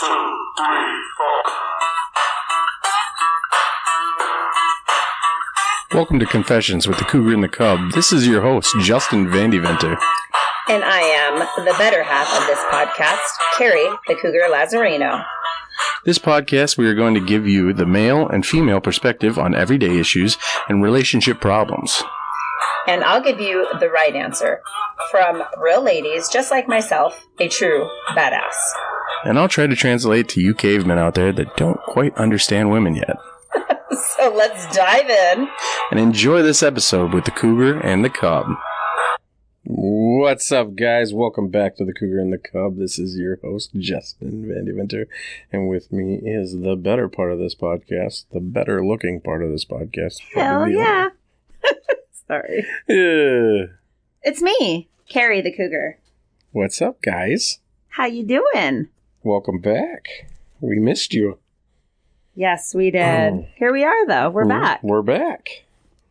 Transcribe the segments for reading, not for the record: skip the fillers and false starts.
2, 3, 4. Welcome to Confessions with the Cougar and the Cub. This is your host, Justin Vandeventer. And I am the better half of this podcast, Carrie, the Cougar Lazzarino. This podcast, we are going to give you the male and female perspective on everyday issues and relationship problems. And I'll give you the right answer from real ladies, just like myself, a true badass. And I'll try to translate to you cavemen out there that don't quite understand women yet. So let's dive in. And enjoy this episode with the Cougar and the Cub. What's up, guys? Welcome back to the Cougar and the Cub. This is your host, Justin Vandeventer. And with me is the better part of this podcast, the better looking part of this podcast. Hell yeah. Sorry. Yeah. It's me, Carrie the Cougar. What's up, guys? How you doing? Welcome back. We missed you. Yes, we did. Here we are, though. We're back. We're back.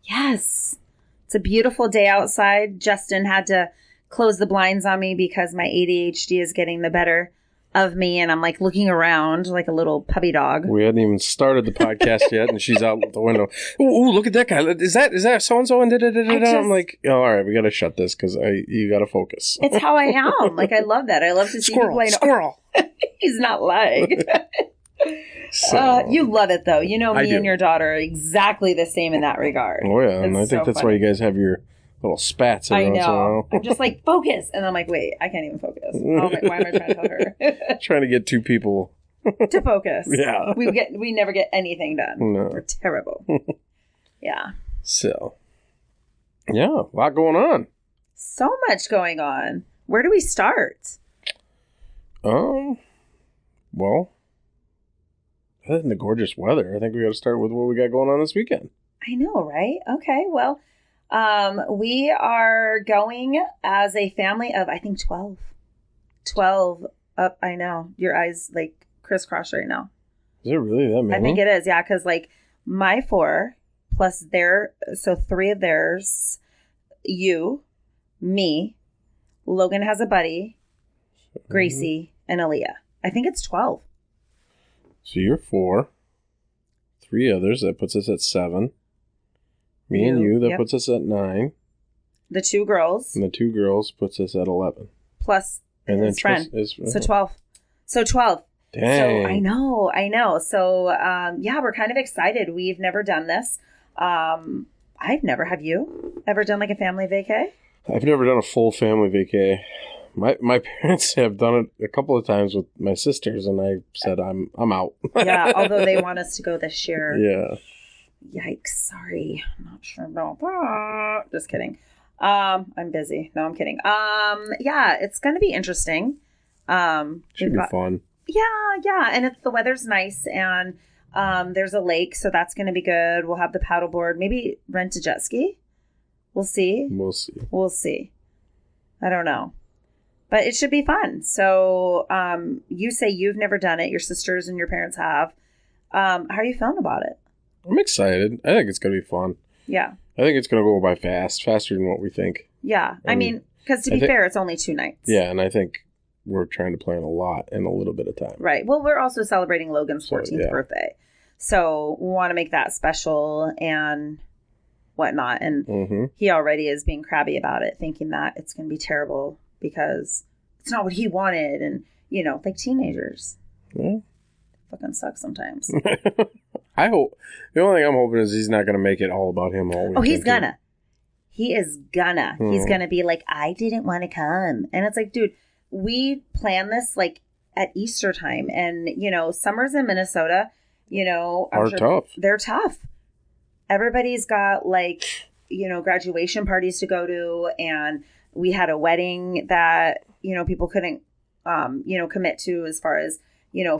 Yes. It's a beautiful day outside. Justin had to close the blinds on me because my ADHD is getting the better of me, and I'm like looking around like a little puppy dog. We hadn't even started the podcast yet, and she's out the window. Ooh, look at that guy! Is that so and so? And I'm like, oh, all right, we got to shut this because you got to focus. It's how I am. Like I love that. I love to see people. Squirrel. He's not lying. So, you love it though. You know, me and your daughter are exactly the same in that regard. Oh yeah, and I think that's why you guys have your little spats. I know. I'm just like, focus. And I'm like, wait, I can't even focus. Why am I trying to tell her? Trying to get two people to focus. Yeah. We never get anything done. No. We're terrible. Yeah. So, yeah, a lot going on. So much going on. Where do we start? Well, other than the gorgeous weather, I think we got to start with what we got going on this weekend. I know, right? Okay, well, we are going as a family of, I think, 12. 12 up, I know. Your eyes, like, crisscross right now. Is it really that many? I think it is, yeah, because, like, my 4 plus so 3 of theirs, you, me, Logan has a buddy, Gracie, and Aaliyah. I think it's 12. So you're 4. 3 others. That puts us at 7. Me and you. That puts us at 9. The 2 girls. And the 2 girls puts us at 11. Plus his friend. So 12. So 12. Dang. So I know. So, yeah, we're kind of excited. We've never done this. Have you ever done like a family vacay? I've never done a full family vacay. My parents have done it a couple of times with my sisters, and I said I'm out. Yeah, although they want us to go this year. Yeah. Yikes! Sorry, I'm not sure about that. Just kidding. I'm busy. No, I'm kidding. Yeah, it's going to be interesting. Should be fun. Yeah, and the weather's nice, and there's a lake, so that's going to be good. We'll have the paddleboard. Maybe rent a jet ski. We'll see. We'll see. I don't know. But it should be fun. So you say you've never done it. Your sisters and your parents have. How are you feeling about it? I'm excited. I think it's going to be fun. Yeah. I think it's going to go by faster than what we think. Yeah. I mean, because to be fair, it's only 2 nights. Yeah, and I think we're trying to plan a lot in a little bit of time. Right. Well, we're also celebrating Logan's 14th birthday. So we want to make that special and whatnot. And he already is being crabby about it, thinking that it's going to be terrible. Because it's not what he wanted. And, like teenagers. Yeah. Fucking suck sometimes. I hope. The only thing I'm hoping is he's not going to make it all about him all weekend. Oh, he's gonna. He is gonna. He's going to be like, I didn't want to come. And it's like, dude, we plan this like at Easter time. And, summers in Minnesota, are tough. They're tough. Everybody's got like, graduation parties to go to. And we had a wedding that, people couldn't, commit to as far as,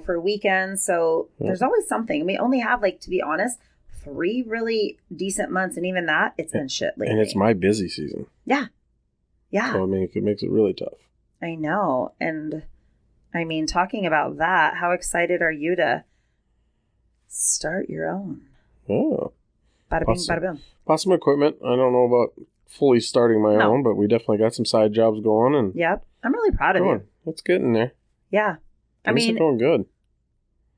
for weekends. So there's always something. We only have, like, to be honest, 3 really decent months. And even that, it's been shit lately. And it's my busy season. Yeah. Yeah. So, I mean, it makes it really tough. I know. And, I mean, talking about that, how excited are you to start your own? Oh. Bada bing, bada boom. Bought some equipment. I don't know about fully starting my own, but we definitely got some side jobs going. And yep. I'm really proud of you. It's getting there. Yeah. Things are going good.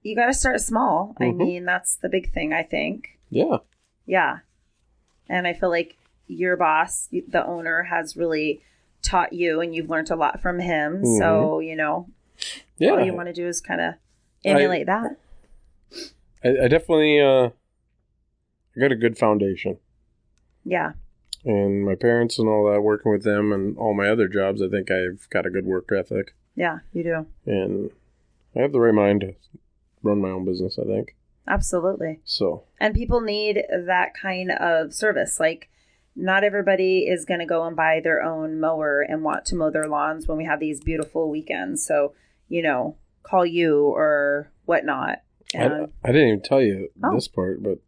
you got to start small. I mean, that's the big thing, I think. Yeah. Yeah. And I feel like your boss, the owner, has really taught you, and you've learned a lot from him. So, you know, all you want to do is kind of emulate that. I definitely got a good foundation. Yeah. And my parents and all that, working with them and all my other jobs, I think I've got a good work ethic. Yeah, you do. And I have the right mind to run my own business, I think. Absolutely. So. And people need that kind of service. Like, not everybody is going to go and buy their own mower and want to mow their lawns when we have these beautiful weekends. So, you know, call you or whatnot. And I didn't even tell you this part, but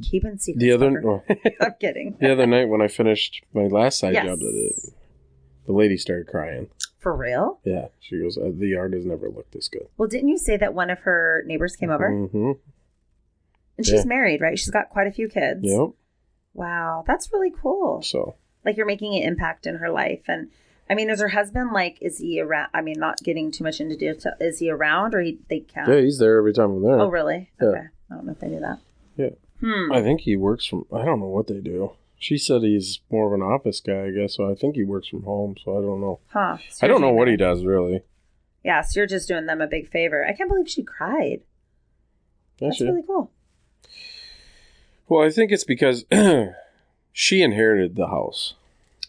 keeping secrets. I'm kidding. The other night when I finished my last side job, the lady started crying. For real? Yeah. She goes, the yard has never looked this good. Well, didn't you say that one of her neighbors came over? Mm-hmm. And she's married, right? She's got quite a few kids. Yep. Wow. That's really cool. So. Like, you're making an impact in her life. And, I mean, is her husband, like, is he around? I mean, not getting too much into detail. Is he around or they can't? Yeah, he's there every time I'm there. Oh, really? Yeah. Okay. I don't know if I knew that. Yeah. I think he works from, I don't know what they do. She said he's more of an office guy, I guess, so I think he works from home, so I don't know. Huh. So I don't know what he does, really. Yeah, so you're just doing them a big favor. I can't believe she cried. That's really cool. Well, I think it's because she inherited the house.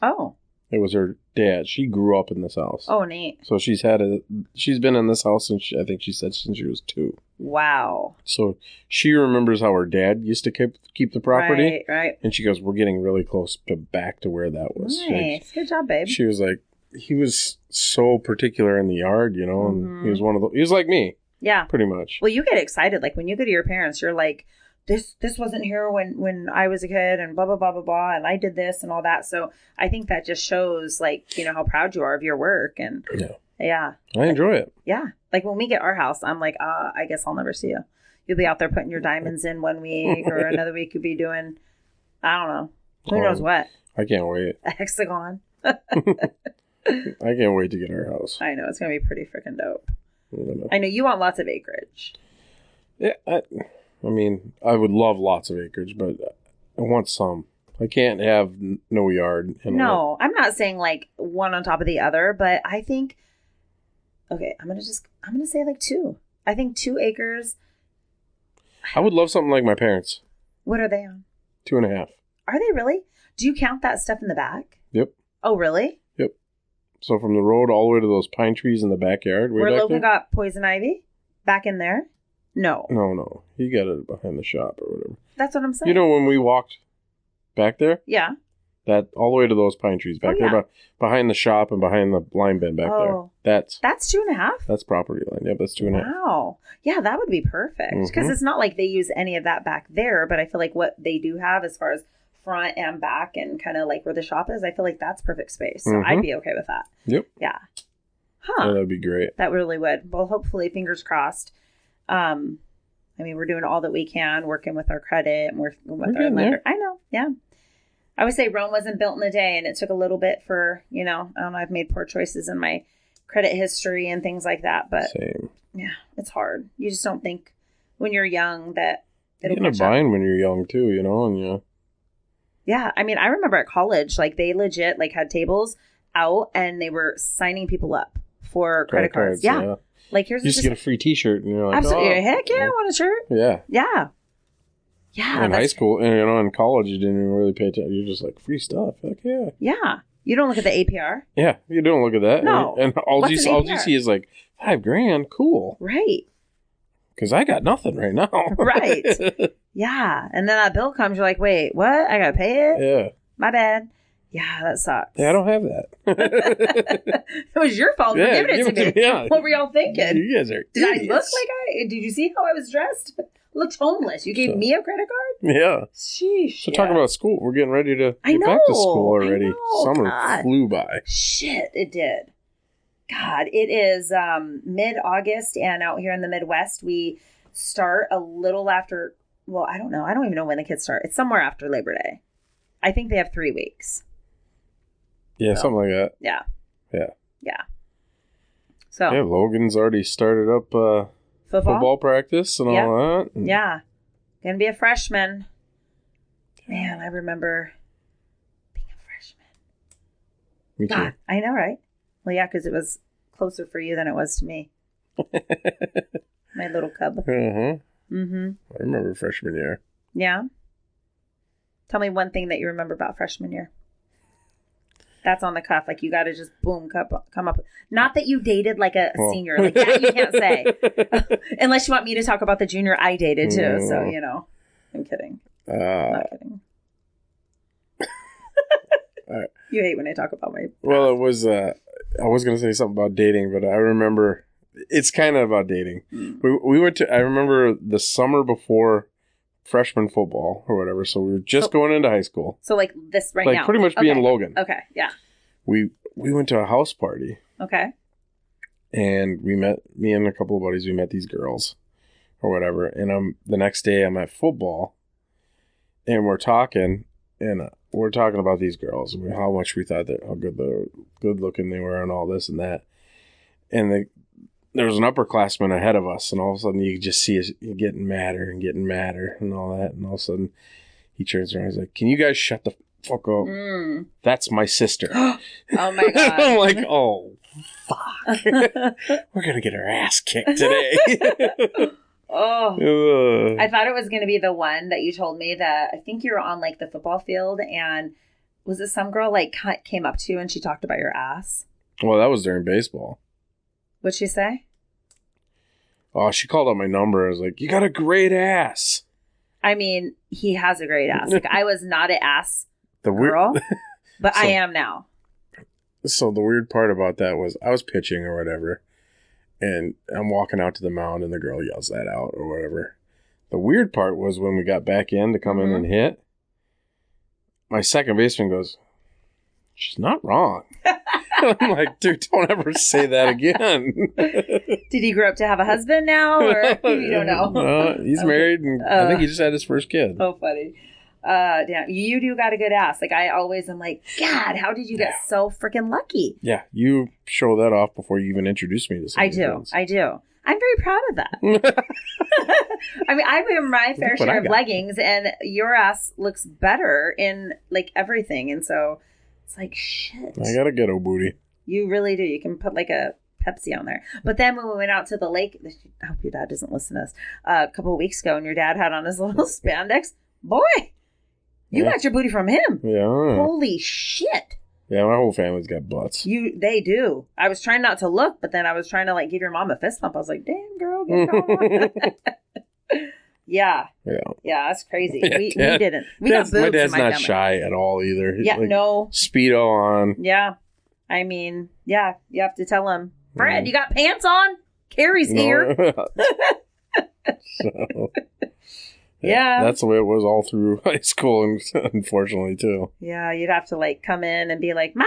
Oh. It was her dad. She grew up in this house. Oh, neat. So she's been in this house since, I think she said, since she was 2. Wow. So she remembers how her dad used to keep the property. Right. And she goes, we're getting really close back to where that was. Nice. Good job, babe. She was like, he was so particular in the yard, you know, and he was he was like me. Yeah. Pretty much. Well, you get excited. Like, when you go to your parents, you're like, this wasn't here when I was a kid, and blah, blah, blah, blah, blah, and I did this and all that. So I think that just shows, like, you know, how proud you are of your work. And yeah. I enjoy it. Yeah. Like, when we get our house, I'm like, I guess I'll never see you. You'll be out there putting your diamonds in one week, or another week you'll be doing, I don't know, who knows what. I can't wait. A hexagon. I can't wait to get our house. I know. It's going to be pretty freaking dope. I know you want lots of acreage. Yeah. I mean, I would love lots of acreage, but I want some. I can't have no yard. No, I'm not saying like one on top of the other, but I think, okay, I'm going to say like 2. I think 2 acres. I would love something like my parents. What are they on? 2.5. Are they really? Do you count that stuff in the back? Yep. Oh, really? Yep. So from the road all the way to those pine trees in the backyard. Where Logan got poison ivy? Back in there? No. No. He got it behind the shop or whatever. That's what I'm saying. You know when we walked back there? Yeah. That all the way to those pine trees back there, behind the shop and behind the line bin back there. That's 2.5? That's property line. Yep, that's 2.5. Wow. Yeah, that would be perfect. Because it's not like they use any of that back there, but I feel like what they do have as far as front and back and kind of like where the shop is, I feel like that's perfect space. So I'd be okay with that. Yep. Yeah. Huh. Yeah, that'd be great. That really would. Well, hopefully, fingers crossed. I mean, we're doing all that we can, working with our credit and working with our lender. I know. Yeah. I would say Rome wasn't built in a day, and it took a little bit for, you know, I don't know, I've made poor choices in my credit history and things like that, but Same. Yeah, it's hard. You just don't think when you're young that it'll get in a bind when you're young too, you know, and yeah. I mean, I remember at college, like they legit like had tables out and they were signing people up for credit cards. Yeah. Like here's you just get a free T-shirt and you're like, absolutely, heck yeah, I want a shirt. Yeah. Yeah. Yeah. In high school, and you know, in college, you didn't even really pay attention. You're just like, free stuff. Heck yeah. Yeah. You don't look at the APR. Yeah, you don't look at that. No. And all you see is like $5,000. Cool. Right. Because I got nothing right now. Right. Yeah. And then that bill comes, you're like, wait, what? I got to pay it? Yeah. My bad. Yeah, that sucks. Yeah, I don't have that. It was your fault for giving it to me. Yeah. What were y'all thinking? You guys are Did I look like did you see how I was dressed? Looked homeless. You gave me a credit card? Yeah. Sheesh. So talk about school. We're getting ready to get back to school already. Summer flew by. Shit, it did. God, it is mid-August, and out here in the Midwest, we start a little after, well, I don't know. I don't even know when the kids start. It's somewhere after Labor Day. I think they have 3 weeks. Yeah, something like that. Yeah. Yeah. Yeah. So. Yeah, Logan's already started up football practice and all that. And yeah. Gonna be a freshman. Man, I remember being a freshman. Me too. God, I know, right? Well, yeah, because it was closer for you than it was to me. My little cub. Uh-huh. Mm-hmm. I remember freshman year. Yeah. Tell me one thing that you remember about freshman year. That's on the cuff. Like, you got to just, boom, come up. Not that you dated like a senior. Like, that you can't say. Unless you want me to talk about the junior I dated, too. No. So, you know. I'm kidding. Not kidding. You hate when I talk about my past. Well, it was, I was going to say something about dating, but I remember, it's kind of about dating. We went to, I remember the summer before freshman football or whatever, so we were just going into high school. So, like this right like now? Pretty much being Logan. Okay, yeah. We went to a house party. Okay. And me and a couple of buddies, we met these girls or whatever. And the next day I'm at football and we're talking about these girls, how much we thought that, how good looking they were and all this and that. And there was an upperclassman ahead of us, and all of a sudden you could just see us getting madder and all that. And all of a sudand he turns around and he's like, "Can you guys shut the fuck up? That's my sister." Oh my God. I'm like, oh, fuck. We're going to get our ass kicked today. Oh. I thought it was going to be the one that you told me that I think you were on like the football field, and was it some girl like came up to you and she talked about your ass? Well, that was during baseball. What'd she say? Oh, she called out my number. I was like, "You got a great ass." I mean, he has a great ass. Like, I was not an ass girl, but I am now. So the weird part about that was I was pitching or whatever, and I'm walking out to the mound, and the girl yells that out or whatever. The weird part was when we got back in to come in and hit, my second baseman goes, "She's not wrong." I'm like, dude, don't ever say that again. Did he grow up to have a husband now, or you don't know? No, he's married, and I think he just had his first kid. Oh, funny. Damn, you do got a good ass. Like, I always am like, God, how did you get so freaking lucky? Yeah, you show that off before you even introduce me to something. I do. I'm very proud of that. I mean, I wear my fair share of leggings, and your ass looks better in like everything, and so it's like, shit. I got a ghetto booty. You really do. You can put like a Pepsi on there. But then when we went out to the lake, I hope your dad doesn't listen to us, a couple of weeks ago, and your dad had on his little spandex, boy, you got your booty from him. Yeah. Holy shit. Yeah, my whole family's got butts. They do. I was trying not to look, but then I was trying to like give your mom a fist bump. I was like, damn girl, get on. Yeah, that's crazy. Yeah, we didn't. We got boobs. My dad's in my not family. shy at all either. Yeah, like, no. Speedo on. Yeah. I mean, yeah, you have to tell him, Fred, you got pants on? Carrie's here. So, yeah. That's the way it was all through high school, unfortunately, too. Yeah, you'd have to like come in and be like, Ma!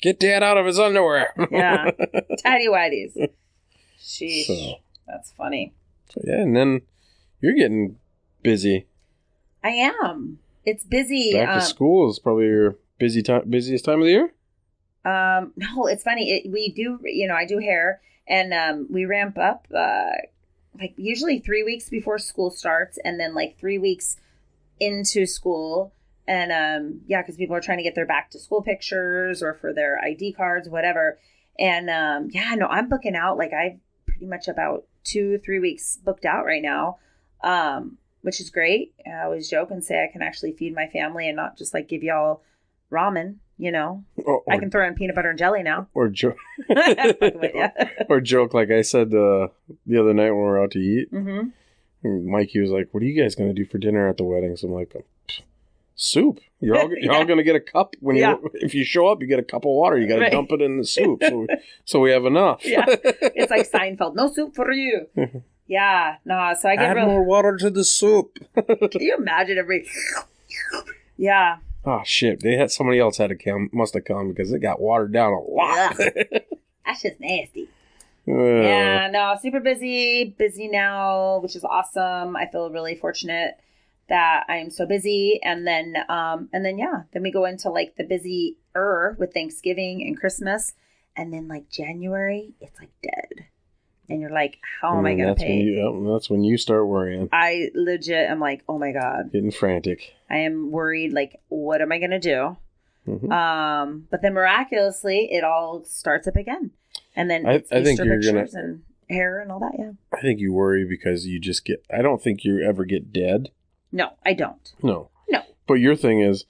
Get Dad out of his underwear. Yeah. Tidy whities. Sheesh. So, that's funny. So, yeah, and then you're getting busy. I am. It's busy. Back to school is probably your busiest time of the year? No, it's funny. We do, I do hair, and we ramp up like usually 3 weeks before school starts, and then like 3 weeks into school. And because people are trying to get their back to school pictures or for their ID cards, whatever. And I'm booking out. Like, I've pretty much about 2-3 weeks booked out right now, which is great. I always joke and say I can actually feed my family and not just like give y'all ramen. I can throw in peanut butter and jelly now. Or joke. Or joke like I said the other night when we were out to eat. Mm-hmm. Mikey was like, "What are you guys going to do for dinner at the wedding?" So I'm like, "Soup. You're all going to get a cup when if you show up, you get a cup of water. You got to dump it in the soup, so we have enough." Yeah, it's like Seinfeld. No soup for you. Yeah, no. So I get add more water to the soup. Can you imagine every? Yeah. Oh shit! Somebody else must have come because it got watered down a lot. That's just nasty. Yeah, no, super busy now, which is awesome. I feel really fortunate that I am so busy, and then we go into like the busy with Thanksgiving and Christmas, and then like January, it's like dead. And you're like, how am I going to pay? That's when you start worrying. I legit am like, oh my God. Getting frantic. I am worried, like, what am I going to do? Mm-hmm. But then miraculously, it all starts up again. And then I think you're gonna, and hair and all that, yeah. I think you worry because you just get, I don't think you ever get dead. No, I don't. No. But your thing is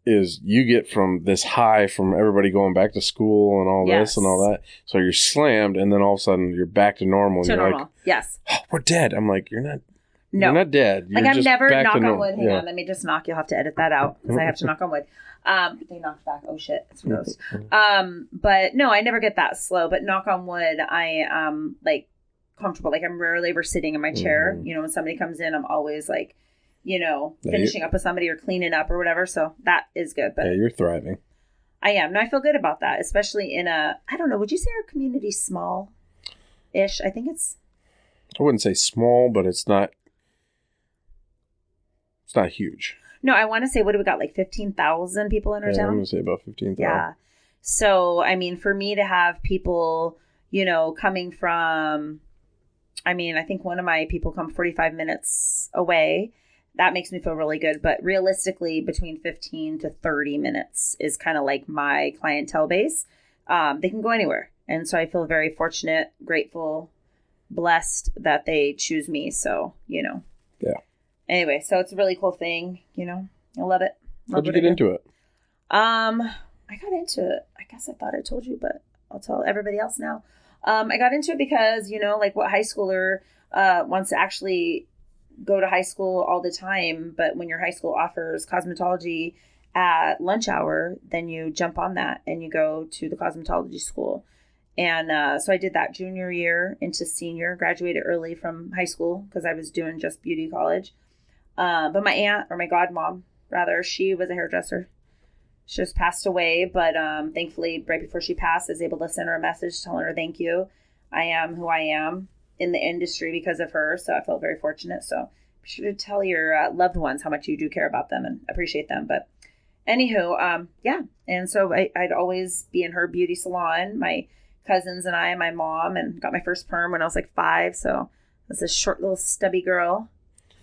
you get from this high from everybody going back to school and all this and all that. So you're slammed, and then all of a sudden you're back to normal. And you're like, yes. Oh, we're dead. I'm like, you're not. No. You're not dead. You're like, I'm never, knock on wood. Hang on, let me just knock. You'll have to edit that out because I have to knock on wood. They knocked back. Oh, shit. It's gross. But no, I never get that slow. But knock on wood, I am, like, comfortable. Like, I'm rarely ever sitting in my chair. Mm-hmm. You know, when somebody comes in, I'm always, like, you know, finishing up with somebody or cleaning up or whatever. So that is good. But yeah, you're thriving. I am. No, I feel good about that, especially in I don't know, would you say our community's small-ish? I think it's... I wouldn't say small, but it's not huge. No, I want to say, what do we got, like 15,000 people in our town? I'm going to say about 15,000. Yeah. So, I mean, for me to have people, you know, coming from, I mean, I think one of my people come 45 minutes away. That makes me feel really good. But realistically, between 15 to 30 minutes is kind of like my clientele base. They can go anywhere. And so I feel very fortunate, grateful, blessed that they choose me. So, you know. Yeah. Anyway, so it's a really cool thing, you know. I love it. How'd you get into it? I got into it. I guess I thought I told you, but I'll tell everybody else now. I got into it because, you know, like what high schooler wants to actually go to high school all the time, but when your high school offers cosmetology at lunch hour, then you jump on that and you go to the cosmetology school. And so I did that junior year into senior, graduated early from high school because I was doing just beauty college. But my aunt, or my godmom, rather, she was a hairdresser. She just passed away, but thankfully, right before she passed, I was able to send her a message telling her thank you. I am who I am in the industry because of her, so I felt very fortunate. So be sure to tell your loved ones how much you do care about them and appreciate them. But anywho, yeah. And so I'd always be in her beauty salon. My cousins and I, my mom, and got my first perm when I was like 5. So I was a short little stubby girl.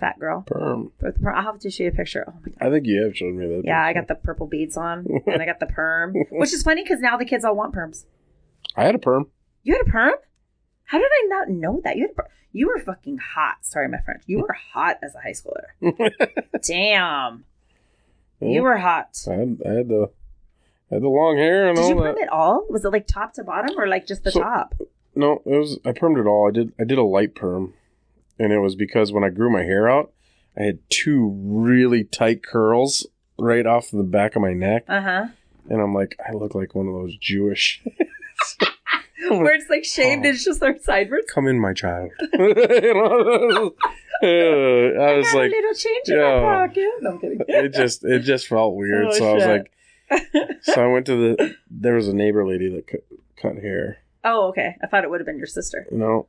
Fat girl. Perm. I'll have to show you a picture. Oh my God. I think you have shown me that. Yeah, picture. I got the purple beads on, and I got the perm, which is funny because now the kids all want perms. I had a perm. You had a perm? How did I not know that? You were fucking hot. Sorry, my French. You were hot as a high schooler. Damn. Yeah. You were hot. I had the long hair and all that. Did you perm it all? Was it like top to bottom or like just the top? No, I permed it all. I did a light perm. And it was because when I grew my hair out, I had 2 really tight curls right off the back of my neck. Uh-huh. And I'm like, I look like one of those Jewish. Where it's like shaved and it's just like sideways. Come in, my child. I was like, a little change in my pocket. No, I'm kidding. It just felt weird. So I was like, so I went to there was a neighbor lady that cut hair. Oh, okay. I thought it would have been your sister. No,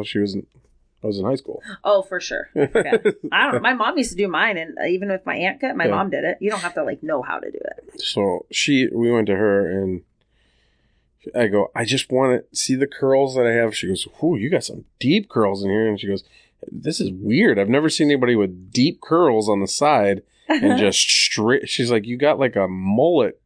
she wasn't. I was in high school. Oh, for sure. I don't know. My mom used to do mine, and even with my aunt cut, my mom did it. You don't have to like know how to do it. So we went to her, and I go, I just want to see the curls that I have. She goes, "Ooh, you got some deep curls in here." And she goes, "This is weird. I've never seen anybody with deep curls on the side and just straight." She's like, "You got like a mullet."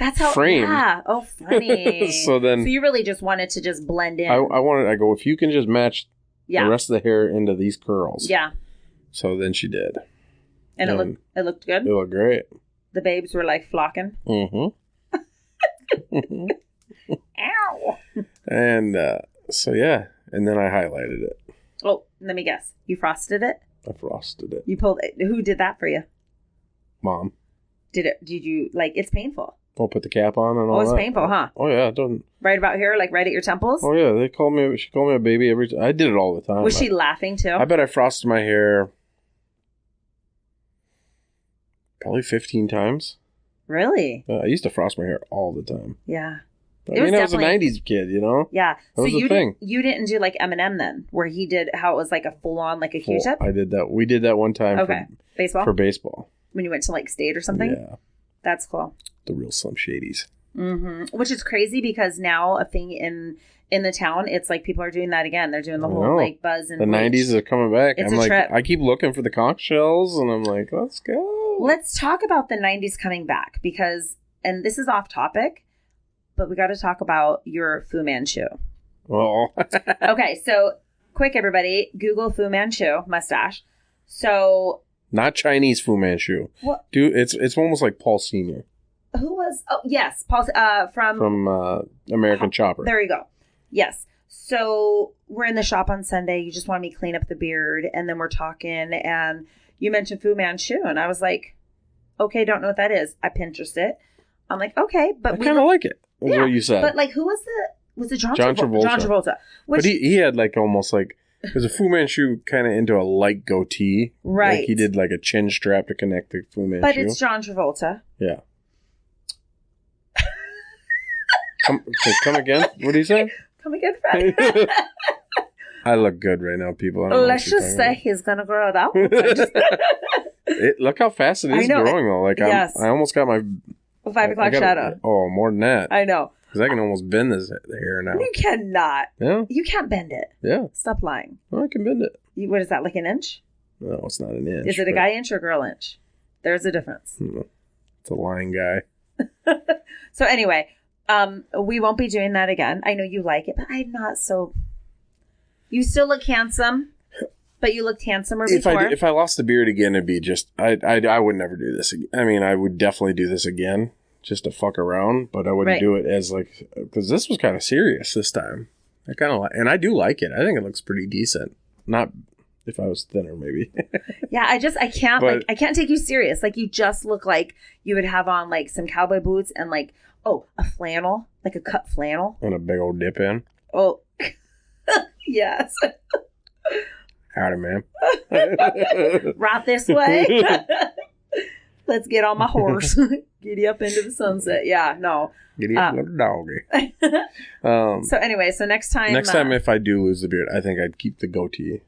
That's how. Framed. Yeah. Oh, funny. So you really just wanted to just blend in. I go, if you can just match. Yeah. The rest of the hair into these curls. Yeah. So then she did. And it looked good? It looked great. The babes were like flocking? Mm-hmm. Ow. And so yeah. And then I highlighted it. Oh, let me guess. You frosted it? I frosted it. You pulled it. Who did that for you? Mom. Did you like, it's painful. I'll put the cap on and all that. Oh, it's painful, huh? Oh, yeah. It doesn't. Right about here? Like right at your temples? Oh, yeah. She called me a baby every time. I did it all the time. Was she laughing too? I bet I frosted my hair probably 15 times. Really? I used to frost my hair all the time. Yeah. I was a 90s kid, you know? Yeah. That was the thing. You didn't do like Eminem then, where he did how it was like a full-on, like a Q-tip? I did that. We did that one time. Okay. Baseball? For baseball. When you went to like state or something? Yeah. That's cool. The real Slim Shadys. Mm-hmm. Which is crazy because now a thing in in the town, it's like people are doing that again. They're doing the whole like buzz and the bleach. 90s are coming back. It's I'm a like, trip. I keep looking for the conch shells, and I'm like, let's go. Let's talk about the 90s coming back because, and this is off topic, but we got to talk about your Fu Manchu. Well, Okay, so quick, everybody, Google Fu Manchu mustache. So, not Chinese Fu Manchu. what? Dude, it's almost like Paul Sr. Who was? Oh, yes, Paul. From American Chopper. There you go. Yes. So we're in the shop on Sunday. You just wanted me to clean up the beard, and then we're talking, and you mentioned Fu Manchu, and I was like, okay, don't know what that is. I Pinterest it. I'm like, okay, but I kind of like it. Is what you said. But like, who was it John Travolta? John Travolta. But he had like almost like, because a Fu Manchu kind of into a light goatee. Right. Like he did like a chin strap to connect the Fu Manchu. But it's John Travolta. Yeah. Come again? What do you say? Come again, Fred. I look good right now, people. I don't know Let's just say he's gonna grow it out. Look how fast it is growing, though. Like yes. I almost got my 5 o'clock shadow. Oh, more than that. I know. Because I can almost bend this hair now. You cannot. Yeah. You can't bend it. Yeah. Stop lying. Oh, I can bend it. What is that? Like an inch? No, it's not an inch. Is it a guy inch or girl inch? There's a difference. It's a lying guy. So anyway, we won't be doing that again. I know you like it, but I'm not so. You still look handsome, but you looked handsomer before. If I lost the beard again, it'd be just I would never do this again. I mean, I would definitely do this again just to fuck around, but I wouldn't do it as like, because this was kind of serious this time. I kind of like, and I do like it. I think it looks pretty decent. Not if I was thinner, maybe. Yeah, I can't I can't take you serious. Like you just look like you would have on like some cowboy boots and like a flannel, like a cut flannel, and a big old dip in. Oh, yes. Howdy, man. Right this way. Let's get on my horse. Giddy up into the sunset. Yeah, no. Giddy up, little doggy. So anyway, next time. Next time, if I do lose the beard, I think I'd keep the goatee.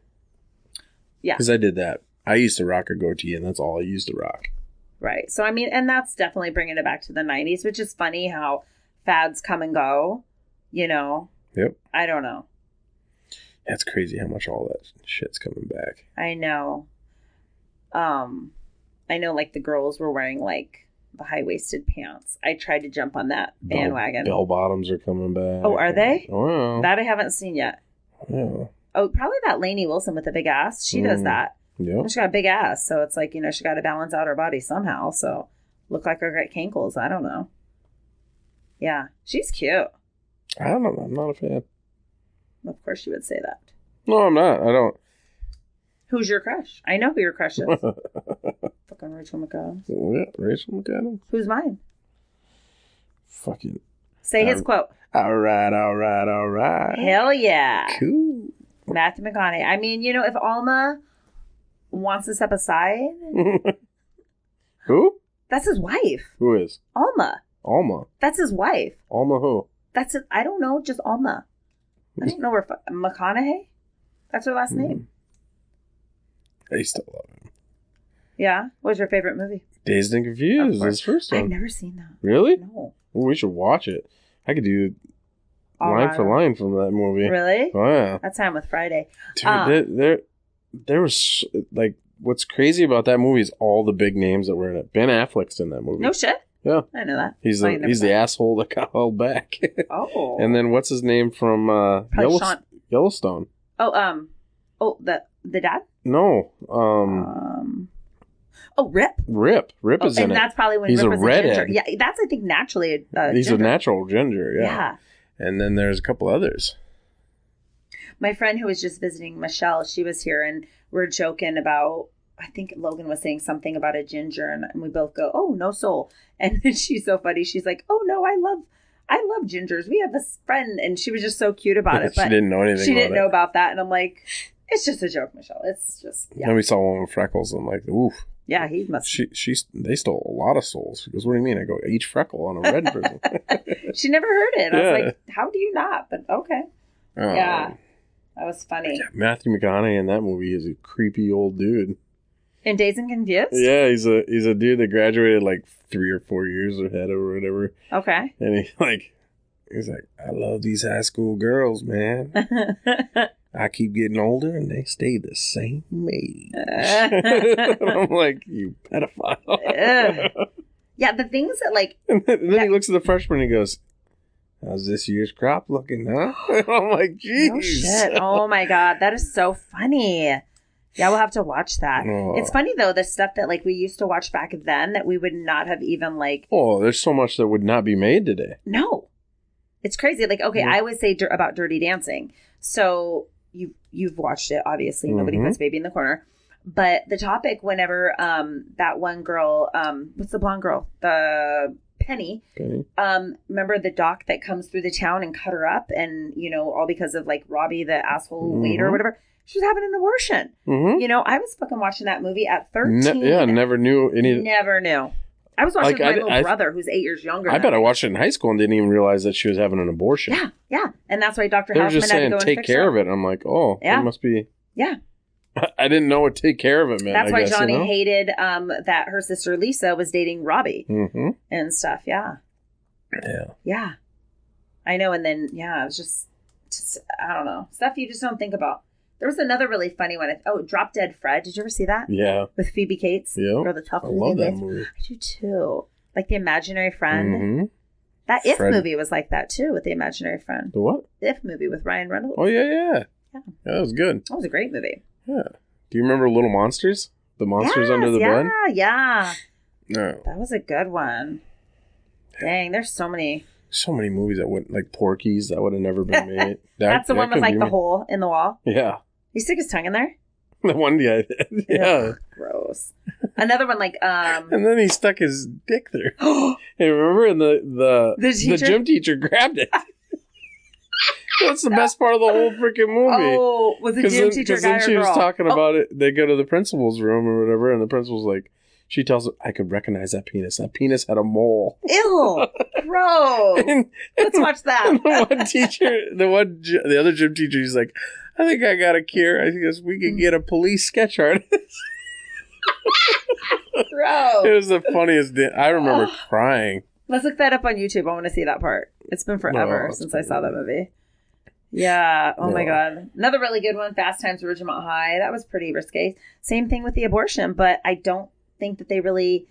Yeah. Because I did that. I used to rock a goatee, and that's all I used to rock. Right. So, I mean, and that's definitely bringing it back to the 90s, which is funny how fads come and go, you know? Yep. I don't know. That's crazy how much all that shit's coming back. I know. I know, like, the girls were wearing, like, the high-waisted pants. I tried to jump on that bandwagon. Bell bottoms are coming back. Oh, are they? Oh, yeah. That I haven't seen yet. Yeah. Oh, probably that Lainey Wilson with the big ass. She does that. Yeah. She's got a big ass, so it's like, you know, she got to balance out her body somehow. So look like her great cankles. I don't know. Yeah, she's cute. I don't know. I'm not a fan. Of course you would say that. No, I'm not. I don't. Who's your crush? I know who your crush is. Fucking Rachel McAdams. Yeah, Rachel McAdams. Who's mine? Fucking. Say his quote. All right, all right, all right. Hell yeah. Cool. Matthew McConaughey. I mean, you know, if Alma wants to step aside. Who? That's his wife. Who is? Alma. Alma. That's his wife. Alma who? That's it. I don't know. Just Alma. I don't know where. McConaughey? That's her last name. I still love him. Yeah? What's your favorite movie? Dazed and Confused. His first one. I've never seen that. Really? No. Well, we should watch it. I could do All line right. for line from that movie. Really? Oh, yeah. That's Time with Friday. Dude, there was, like, what's crazy about that movie is all the big names that were in it. Ben Affleck's in that movie. No shit. Yeah. I know that. He's the asshole that got held back. Oh. And then what's his name from Yellowstone? Oh, the dad? No. Rip. Rip is in it. And that's probably when he's Rip a was redhead. a ginger. Yeah, that's, I think, naturally he's ginger. a natural ginger, yeah. Yeah. And then there's a couple others. My friend who was just visiting, Michelle, she was here, and we're joking about, I think Logan was saying something about a ginger, and we both go, oh, no soul. And then she's so funny. She's like, oh, no, I love gingers. We have a friend, and she was just so cute about it. But she didn't know anything. She didn't know about that, and I'm like, it's just a joke, Michelle. It's just, yeah. Then we saw one with freckles, and I'm like, oof. Yeah, he must. They stole a lot of souls. She goes, what do you mean? I go, each freckle on a red person. She never heard it. I was like, how do you not? But okay. Yeah, that was funny. Yeah, Matthew McConaughey in that movie is a creepy old dude. In Dazed and Confused? Yeah, he's a dude that graduated like 3 or 4 years ahead or whatever. Okay. And He's like, I love these high school girls, man. I keep getting older and they stay the same age. I'm like, you pedophile. Yeah, the things that like... And then he looks at the freshman and he goes, how's this year's crop looking, huh? I'm like, jeez. No shit. Oh my God. That is so funny. Yeah, we'll have to watch that. Oh. It's funny though, the stuff that like we used to watch back then that we would not have even like... Oh, there's so much that would not be made today. No. It's crazy. Like, okay, I always say about Dirty Dancing. So you've watched it, obviously. Nobody puts baby in the corner. But the topic whenever that one girl, what's the blonde girl? The Penny. Remember the doc that comes through the town and cut her up and, you know, all because of like Robbie, the asshole waiter or whatever. She was having an abortion. You know, I was fucking watching that movie at 13. Never knew any. Never knew. I was watching with my little brother who's 8 years younger. I bet I watched it in high school and didn't even realize that she was having an abortion. Yeah. And that's why Dr. They were Housman just had to saying, go and take fix care her. of it. I'm like, oh, Yeah. it must be. Yeah. I didn't know what take care of it meant. That's why guess, Johnny you know? hated that her sister Lisa was dating Robbie and stuff. Yeah. I know. And then, it was just, I don't know. Stuff you just don't think about. There was another really funny one. Drop Dead Fred. Did you ever see that? Yeah. With Phoebe Cates? Yeah. Or the tough I love that movie. I do too. Like The Imaginary Friend. That If movie was like that too, with The Imaginary Friend. The what? If movie with Ryan Reynolds. Oh, yeah. That was good. That was a great movie. Yeah. Do you remember Little Monsters? The Monsters Under the Bed? Yeah. No. That was a good one. Dang, there's so many. So many movies that went, like Porky's, that would have never been made. That's the one with like the hole in the wall. Yeah. He stick his tongue in there? The one guy did. Yeah. Ugh, gross. Another one like and then he stuck his dick there. Hey, remember? And the gym teacher grabbed it. That's the best part of the whole freaking movie. Oh, was the gym teacher guy or girl? Because then she was talking about it. They go to the principal's room or whatever, and the principal's like, she tells him, I could recognize that penis. That penis had a mole. Ew. Gross. Let's watch that. The other gym teacher, he's like, I think I got a cure. I guess we could get a police sketch artist. Gross. It was the funniest. I remember crying. Let's look that up on YouTube. I want to see that part. It's been forever since I saw that movie. Yeah. Oh my God. Another really good one, Fast Times at Ridgemont High. That was pretty risque. Same thing with the abortion, but I don't think that they really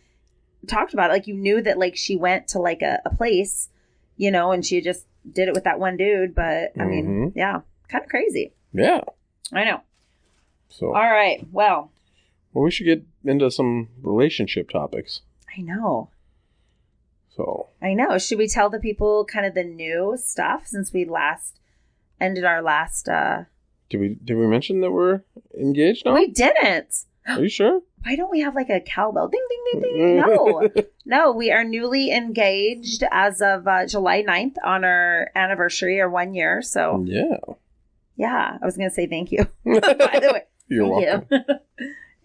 talked about it. Like, you knew that like she went to like a place, you know, and she just did it with that one dude. But I mean, kind of crazy. Yeah. I know. So. All right. Well, we should get into some relationship topics. I know. So. I know. Should we tell the people kind of the new stuff since we ended our last... Did we mention that we're engaged now? We didn't. Are you sure? Why don't we have like a cowbell? Ding, ding, ding, ding. No, we are newly engaged as of July 9th on our anniversary, or 1 year. So yeah, I was going to say thank you. By the way, you're welcome. You.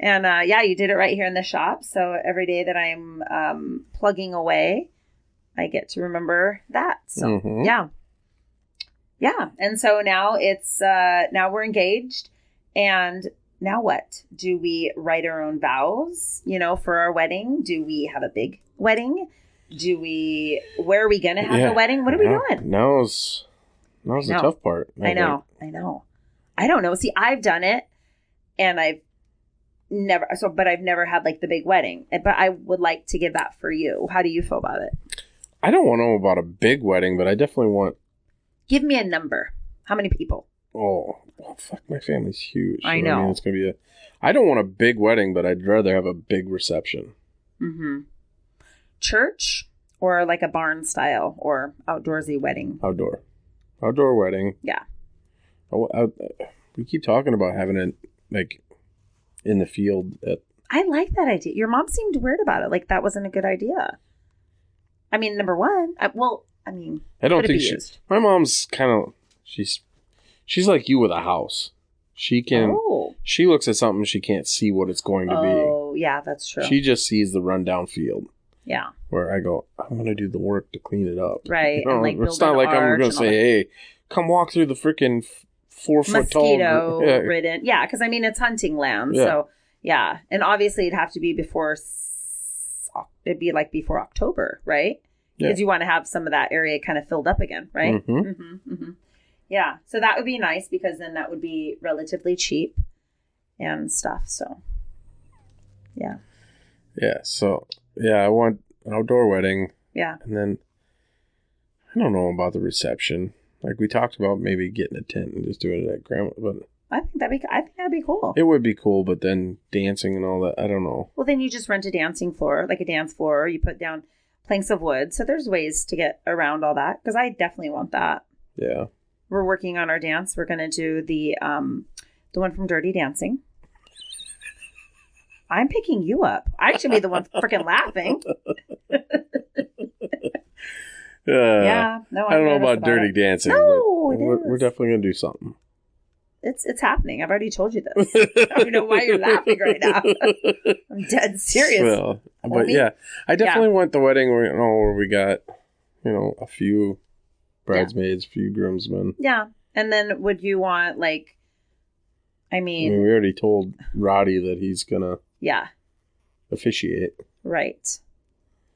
And you did it right here in the shop. So every day that I'm plugging away, I get to remember that. So yeah. And so now it's now we're engaged. And now what? Do we write our own vows, you know, for our wedding? Do we have a big wedding? Where are we going to have the wedding? What are we doing? Now's the tough part. I know. I don't know. See, I've done it and I've never had like the big wedding, but I would like to give that for you. How do you feel about it? I don't want to know about a big wedding, but I definitely want. Give me a number. How many people? Oh, fuck, my family's huge. I know. I mean, it's going to be I don't want a big wedding, but I'd rather have a big reception. Mm-hmm. Church or like a barn style or outdoorsy wedding? Outdoor wedding. Yeah. We keep talking about having it like in the field. I like that idea. Your mom seemed weird about it. Like that wasn't a good idea. I mean, number one, I don't think my mom's kind of, she's like you with a house. She looks at something, she can't see what it's going to be. Oh, yeah, that's true. She just sees the rundown field. Yeah. Where I go, I'm going to do the work to clean it up. Right. You know, and like it's not like I'm going to say, hey, come walk through the freaking 4 foot tall. Mosquito ridden. Yeah, because I mean, it's hunting land. Yeah. So, yeah. And obviously it'd have to be before October, right? Because you want to have some of that area kind of filled up again, right? Yeah. So that would be nice because then that would be relatively cheap and stuff. So, yeah. Yeah. So, yeah, I want an outdoor wedding. Yeah. And then I don't know about the reception. Like we talked about maybe getting a tent and just doing it at grandma, but I think that'd be cool. It would be cool, but then dancing and all that, I don't know. Well, then you just rent a dancing floor, like a dance floor. You put down planks of wood. So there's ways to get around all that because I definitely want that. Yeah. We're working on our dance. We're going to do the one from Dirty Dancing. I'm picking you up. I should be the one freaking laughing. Yeah. No, I don't know about Dirty Dancing. No, we're definitely going to do something. It's happening. I've already told you this. I don't know why you're laughing right now. I'm dead serious. Well, but yeah, I definitely want the wedding where we got, a few bridesmaids, a few groomsmen. Yeah. And then would you want I mean, we already told Roddy that he's going to officiate. Right.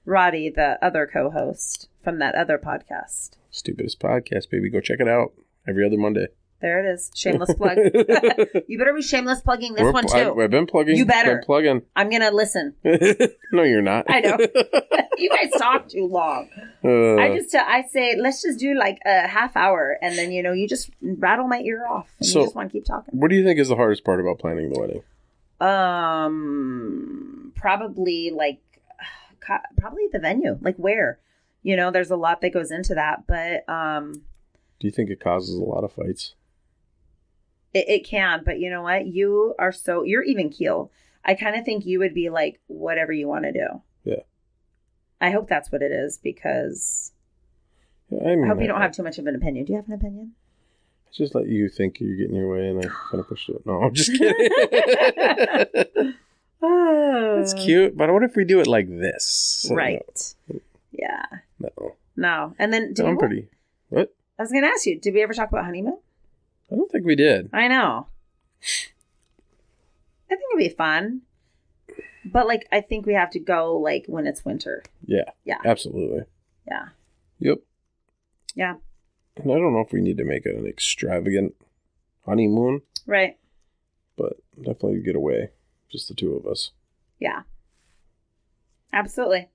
Roddy, the other co-host from that other podcast. Stupidest podcast, baby. Go check it out every other Monday. There it is. Shameless plug. You better be shameless plugging this one too. I've been plugging. You better. Been plugging. I'm going to listen. No, you're not. I know. You guys talk too long. I say, let's just do like a half hour. And then, you just rattle my ear off. And you just want to keep talking. What do you think is the hardest part about planning the wedding? Probably the venue. Like where? There's a lot that goes into that. But do you think it causes a lot of fights? It can, but you know what? You're even keel. I kind of think you would be like, whatever you want to do. Yeah. I hope that's what it is because I hope you don't have too much of an opinion. Do you have an opinion? I just let you think you're getting your way and I kind of push it. No, I'm just kidding. It's cute, but what if we do it like this? Right. Yeah. No. And then I'm pretty. What? I was going to ask you, did we ever talk about honeymoon? I don't think we did. I know. I think it'd be fun. But, I think we have to go, when it's winter. Yeah. Yeah. Absolutely. Yeah. Yep. Yeah. And I don't know if we need to make it an extravagant honeymoon. Right. But definitely get away. Just the two of us. Yeah. Absolutely.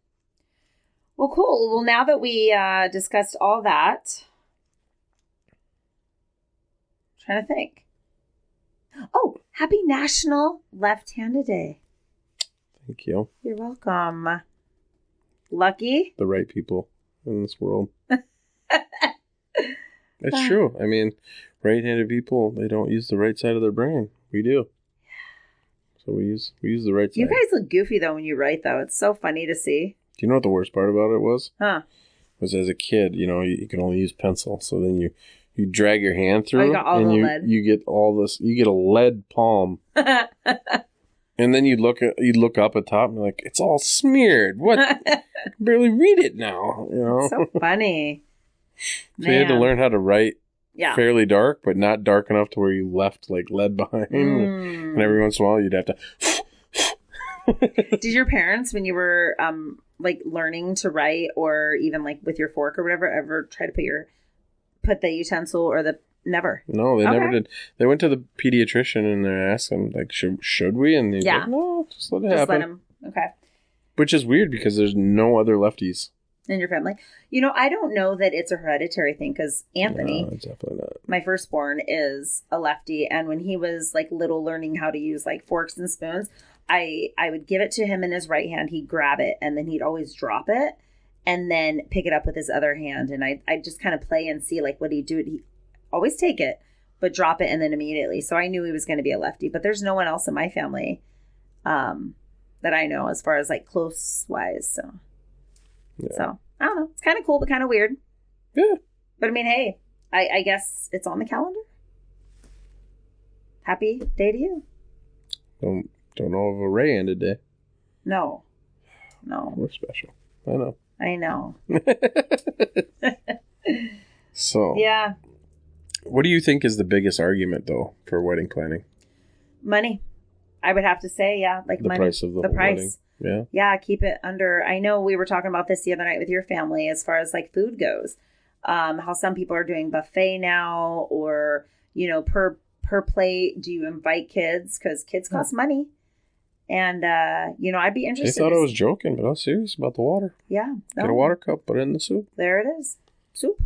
Well, cool. Well, now that we discussed all that... Trying to think. Oh, happy National Left-Handed Day. Thank you. You're welcome. Lucky. The right people in this world. It's true. I mean, right-handed people, they don't use the right side of their brain. We do. So we use the right side. You guys look goofy, though, when you write, though. It's so funny to see. Do you know what the worst part about it was? Huh. Was as a kid, you can only use pencil. So then you drag your hand through and you get all this, you get a lead palm. And then you'd look up at top and you're like, it's all smeared. What? I can barely read it now. So funny. So you had to learn how to write fairly dark, but not dark enough to where you left lead behind. And every once in a while you'd have to. Did your parents, when you were learning to write or even with your fork or whatever, ever try to put the utensil or the never? No, they never did. They went to the pediatrician and they asked him should we? And he's like, no, just let it happen. Let him. Okay. Which is weird because there's no other lefties in your family. I don't know that it's a hereditary thing because Anthony, no, it's definitely not. My firstborn, is a lefty, and when he was little, learning how to use forks and spoons, I would give it to him in his right hand. He'd grab it and then he'd always drop it. And then pick it up with his other hand. And I just kind of play and see, what he'd do. He'd always take it, but drop it and then immediately. So I knew he was going to be a lefty. But there's no one else in my family that I know as far as, close-wise. So, So I don't know. It's kind of cool, but kind of weird. Yeah. But, hey, I guess it's on the calendar. Happy day to you. Don't know of a right-handed day. No. We're special. I know. So. Yeah. What do you think is the biggest argument, though, for wedding planning? Money. I would have to say, yeah, like the price of the whole price. Wedding. Yeah, keep it under. I know we were talking about this the other night with your family as far as like food goes. How some people are doing buffet now, or per plate. Do you invite kids? Because kids cost money. And I'd be interested. They thought I was joking, but I was serious about the water. Yeah, Get a water cup, put it in the soup. There it is, soup.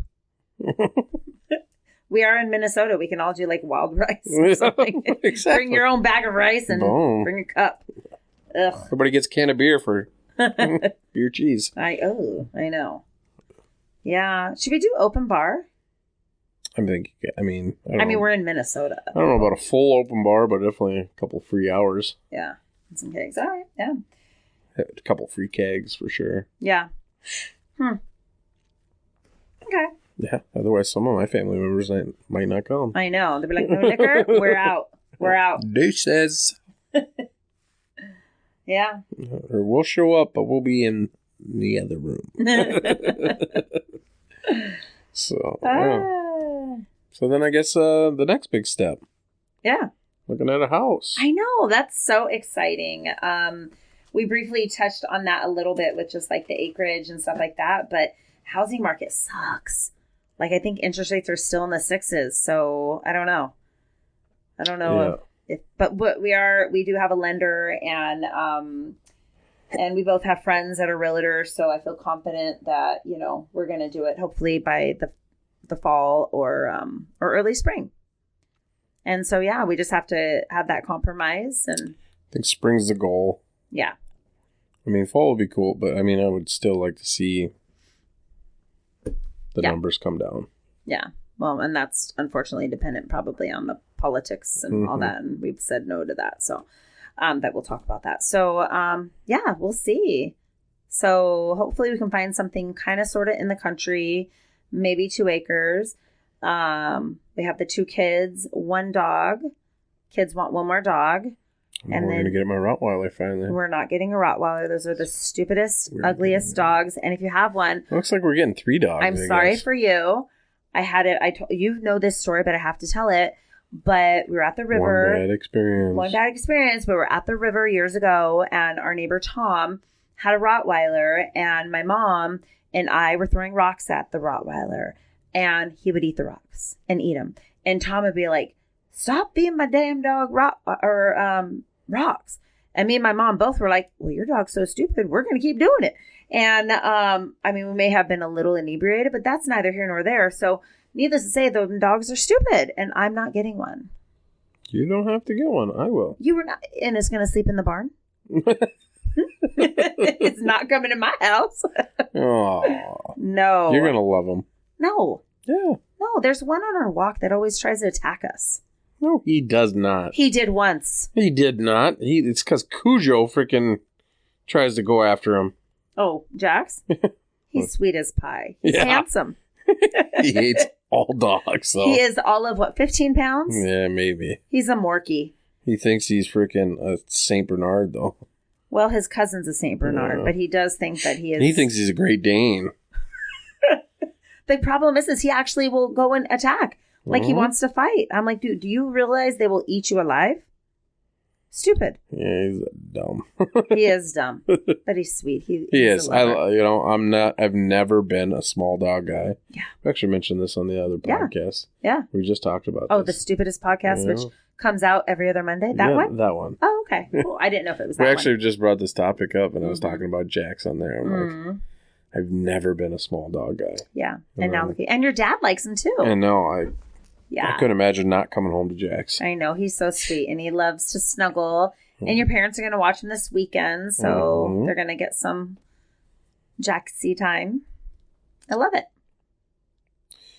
We are in Minnesota. We can all do like wild rice or something. Exactly. Bring your own bag of rice and bring a cup. Ugh. Everybody gets a can of beer for beer cheese. I know. Yeah. Should we do open bar? I'm thinking. I mean, we're in Minnesota. I don't know about a full open bar, but definitely a couple free hours. Yeah. And some kegs. All right. Yeah. A couple free kegs for sure. Yeah. Okay. Yeah. Otherwise, some of my family members might not come. I know. They'll be like, no liquor. We're out. We're out. Deuces. Yeah. Or we'll show up, but we'll be in the other room. So, yeah. So then I guess the next big step. Yeah. Looking at a house. I know. That's so exciting. We briefly touched on that a little bit with just like the acreage and stuff like that, but housing market sucks. Like I think interest rates are still in the 6s, so I don't know. But we do have a lender, and we both have friends that are realtors, so I feel confident that we're going to do it hopefully by the fall or early spring. And so yeah, we just have to have that compromise, and I think spring's the goal. Yeah. I mean, fall would be cool, but I mean, I would still like to see the numbers come down. Yeah. Well, and that's unfortunately dependent probably on the politics and all that. And we've said no to that. So that we'll talk about that. So, yeah, we'll see. So hopefully we can find something kind of sort of in the country, maybe 2 acres. We have the 2 kids, 1 dog. Kids want 1 more dog. And we're going to get my Rottweiler finally. We're not getting a Rottweiler. Those are the stupidest, ugliest dogs. And if you have one... It looks like we're getting 3 dogs. I'm sorry for you. I had it. You know this story, but I have to tell it. But we were at the river. One bad experience. But we were at the river years ago, and our neighbor Tom had a Rottweiler, and my mom and I were throwing rocks at the Rottweiler, and he would eat the rocks and eat them. And Tom would be like, "Stop being my damn dog rocks." And me and my mom both were like, "Well, your dog's so stupid. We're going to keep doing it." And, I mean, we may have been a little inebriated, but that's neither here nor there. So needless to say, the dogs are stupid, and I'm not getting one. You don't have to get one. I will. You were not, and it's going to sleep in the barn? It's not coming in my house. Oh. No. You're going to love them. No. Yeah. No, there's one on our walk that always tries to attack us. No, he does not. He did once. He did not. It's because Cujo freaking tries to go after him. Oh, Jax? He's sweet as pie. He's handsome. He hates all dogs, though. He is all of, 15 pounds? Yeah, maybe. He's a Morkie. He thinks he's freaking a St. Bernard, though. Well, his cousin's a St. Bernard, but he does think that he is... He thinks he's a Great Dane. The problem is he actually will go and attack. Like, he wants to fight. I'm like, dude, do you realize they will eat you alive? Stupid. Yeah, he's dumb. He is dumb, but he's sweet. He is. I've never been a small dog guy. Yeah. I actually mentioned this on the other podcast. Yeah. We just talked about this. The stupidest podcast, which comes out every other Monday. That one? That one. Oh, okay. Cool. I didn't know if it was that one. We actually just brought this topic up, and I was talking about Jax on there. I'm like, I've never been a small dog guy. Yeah. And now and your dad likes him too. I know. I couldn't imagine not coming home to Jax. I know. He's so sweet, and he loves to snuggle. And your parents are going to watch him this weekend, so they're going to get some Jaxy time. I love it.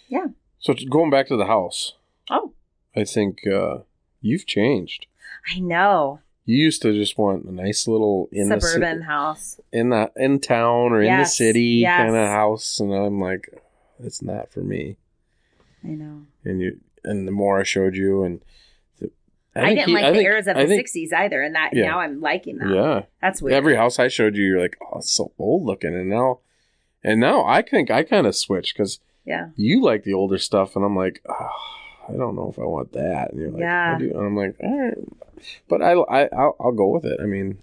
Yeah. So going back to the house. Oh. I think you've changed. I know. You used to just want a nice little suburban house in town or in the city kind of house, and I'm like, it's not for me. I know. And the more I showed you, and I didn't like the eras of the 60s either, and that now I'm liking that. Yeah, that's weird. Every house I showed you, you're like, oh, it's so old looking, and now I think I kind of switched because you like the older stuff, and I'm like, oh, I don't know if I want that. And you're like, Yeah. I do. And I'm like, all right. But I'll go with it. I mean,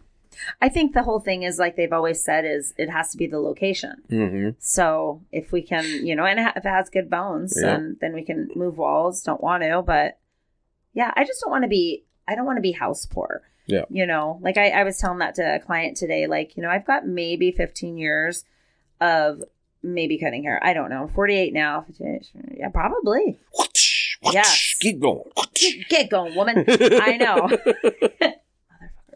I think the whole thing is like they've always said is it has to be the location. mm-hmm. So if we can, and if it has good bones, then we can move walls. Don't want to, but yeah, I just don't want to be. I don't want to be house poor. Yeah. Like I was telling that to a client today. Like, I've got maybe 15 years of maybe cutting hair. I don't know. 48 now. Yeah, probably. Yes. Keep going. Get going, woman. I know.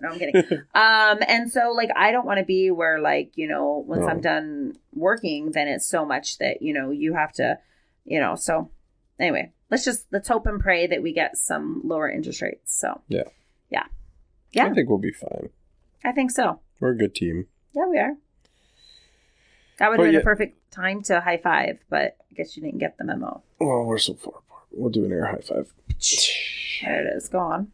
No, I'm kidding. And so like, I don't want to be where like, once I'm done working, then it's so much that, you have to, so anyway, let's hope and pray that we get some lower interest rates. So yeah. I think we'll be fine. I think so. We're a good team. Yeah, we are. That would have been a perfect time to high five, but I guess you didn't get the memo. Well, we're so far apart. We'll do an air high five. There it is. Go on.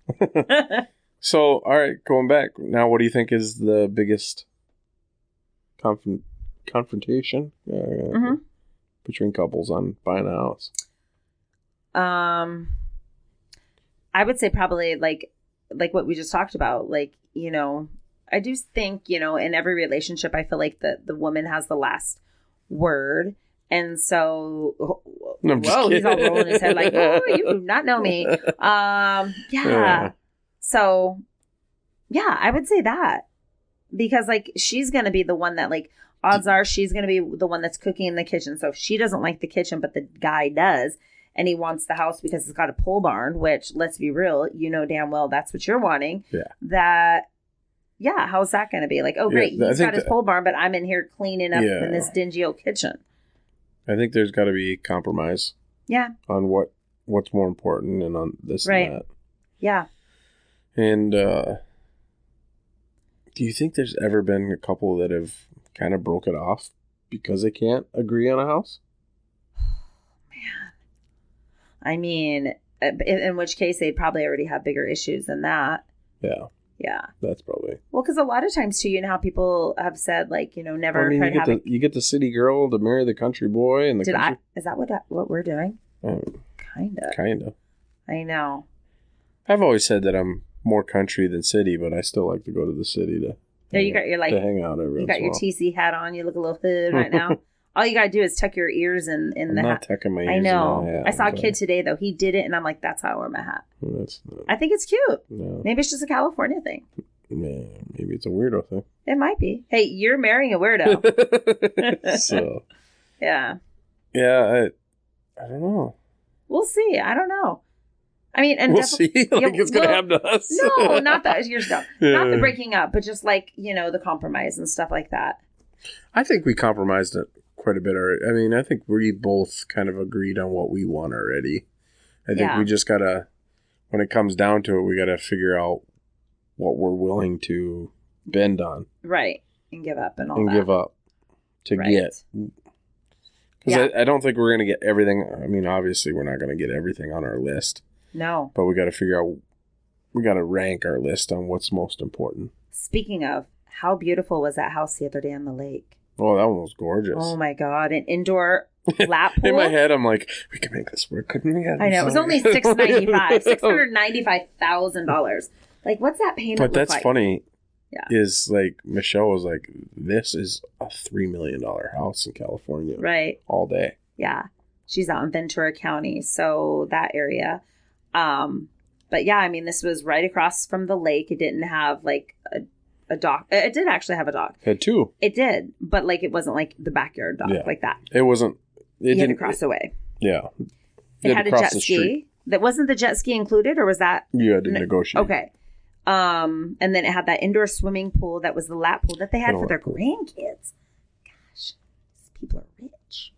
So, all right, going back. Now, what do you think is the biggest confrontation between couples on buying a house? I would say probably like what we just talked about. Like, I do think, in every relationship, I feel like the woman has the last word. And so, he's all rolling his head like, oh, you do not know me. Yeah. So, yeah, I would say that. Because, like, she's going to be the one that, like, odds are she's going to be the one that's cooking in the kitchen. So if she doesn't like the kitchen, but the guy does, and he wants the house because it's got a pole barn, which, let's be real, damn well that's what you're wanting. Yeah. How's that going to be? Like, oh, great, he's got his pole barn, but I'm in here cleaning up in this dingy old kitchen. I think there's got to be compromise. Yeah. On what's more important and on this and that. Yeah. And do you think there's ever been a couple that have kind of broke it off because they can't agree on a house? Man. I mean, in which case they'd probably already have bigger issues than that. Yeah. Yeah. That's probably. Well, because a lot of times, too, how people have said, like, never try to have you get the city girl to marry the country boy. And is that what we're doing? Kind of. I know. I've always said that I'm more country than city, but I still like to go to the city to you got your, like, to hang out every once in a while. You got your TC hat on. You look a little hood right now. All you got to do is tuck your ears in the hat. I'm not tucking my ears I know. in my hat. I saw a kid today, though. He did it, and I'm like, that's how I wear my hat. I think it's cute. No. Maybe it's just a California thing. Man, maybe it's a weirdo thing. It might be. Hey, you're marrying a weirdo. So. Yeah. Yeah, I don't know. We'll see. I don't know. I mean, and we'll see. It's going to happen to us. No, not that. Not the breaking up, but just like, the compromise and stuff like that. I think we compromised it quite a bit already. I mean, I think we both kind of agreed on what we want already. I think we just got to, when it comes down to it, we got to figure out what we're willing to bend on. Right. And give up and all that. And give up to get. Because I don't think we're going to get everything. I mean, obviously, we're not going to get everything on our list. No. But we got to figure out, we got to rank our list on what's most important. Speaking of, how beautiful was that house the other day on the lake? Oh, that one was gorgeous. Oh, my God. An indoor lap pool. In my head, I'm like, we could make this work, couldn't we? I know. It was only $695,000. Like, what's that payment look like? But that's funny. Yeah. Is like, Michelle was like, this is a $3 million house in California. Right. All day. Yeah. She's out in Ventura County. So that area. But yeah, I mean, this was right across from the lake. It didn't have like a dock. It did actually have a dock. It had two. It did. But like, it wasn't like the backyard dock like that. It wasn't. You had to cross away. Yeah. It had a jet ski. That wasn't the jet ski included, or was that? You had to negotiate. Okay. And then it had that indoor swimming pool that was the lap pool that they had for their grandkids. Gosh, these people are rich.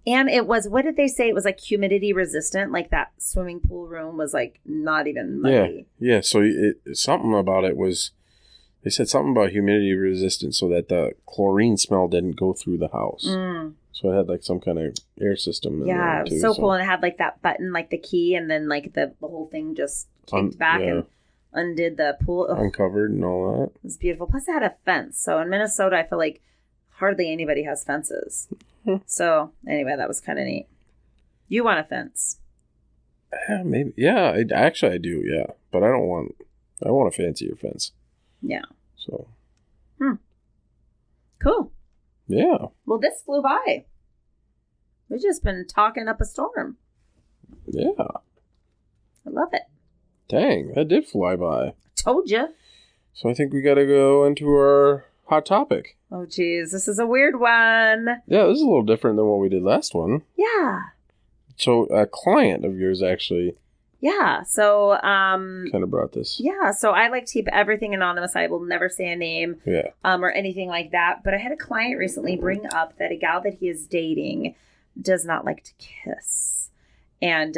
And it was, what did they say? It was like humidity resistant. Like that swimming pool room was like not even muddy. Yeah. So something about it was, they said something about humidity resistant so that the chlorine smell didn't go through the house. Mm. So it had like some kind of air system in there it was so cool. And it had like that button, like the key, and then like the whole thing just kicked back and undid the pool. Ugh. Uncovered and all that. It was beautiful. Plus it had a fence. So in Minnesota, I feel like hardly anybody has fences. So anyway, that was kind of neat. You want a fence. Maybe. Yeah, I do, yeah. But I want a fancier fence. Yeah. So. Cool. Yeah. Well, this flew by. We've just been talking up a storm. Yeah. I love it. Dang, that did fly by. Told you. So I think we got to go into our hot topic. Oh, geez. This is a weird one. Yeah, this is a little different than what we did last one. Yeah. So a client of yours actually... Yeah, so... kind of brought this. Yeah, so I like to keep everything anonymous. I will never say a name or anything like that. But I had a client recently bring up that a gal that he is dating does not like to kiss. And